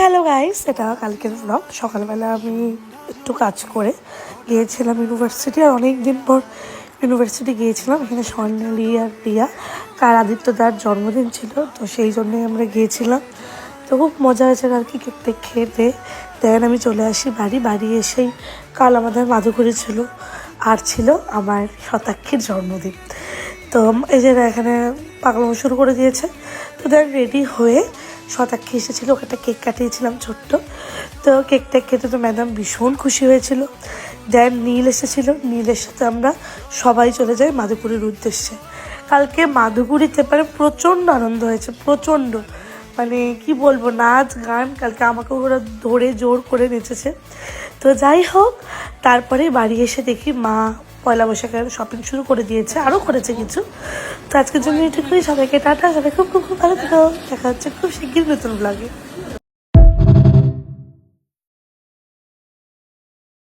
Hello guys, এটা কালকের blog. সকালবেলা আমি একটু কাজ করে গিয়েছিলাম ইউনিভার্সিটি। আর অনেক দিন পর ইউনিভার্সিটি গিয়েছিলাম। এখানে স্বর্ণালী আর প্রিয়া আদিত্যদার জন্মদিন ছিল, তো সেই জন্যই আমরা গিয়েছিলাম। তো খুব মজা হয়েছে আর কি, কেক টেক খেতে। দেন আমি চলে আসি বাড়ি এসেই কাল আমাদের মাধুকরী ছিল, আর ছিল আমার শতাক্ষীর জন্মদিন। তো এই যে এখানে পাগলামো শুরু করে দিয়েছে। তো দেন রেডি হয়ে শতাক্ষী এসেছিলো, ওকে একটা কেক কাটিয়েছিলাম ছোট্ট। তো কেকটা খেতে তো ম্যাডাম ভীষণ খুশি হয়েছিল। দেন নীল এসেছিলো, নীলের সাথে আমরা সবাই চলে যাই মাধুপুরীর উদ্দেশ্যে। কালকে মাধুপুরীতে প্রচণ্ড আনন্দ হয়েছে, প্রচণ্ড, মানে কি বলবো, নাচ গান। কালকে আমাকে ওরা ধরে জোর করে নেচেছে। তো যাই হোক, তারপরে বাড়ি এসে দেখি মা পয়লা বৈশাখের শপিং শুরু করে দিয়েছে, আরও করেছে কিছু। তো আজকের জন্য এটুকুই। সবাইকে টাটা, সবাই খুব খুব খুব ভালো থেকো। দেখা হচ্ছে খুব শিগগির নতুন ব্লগে।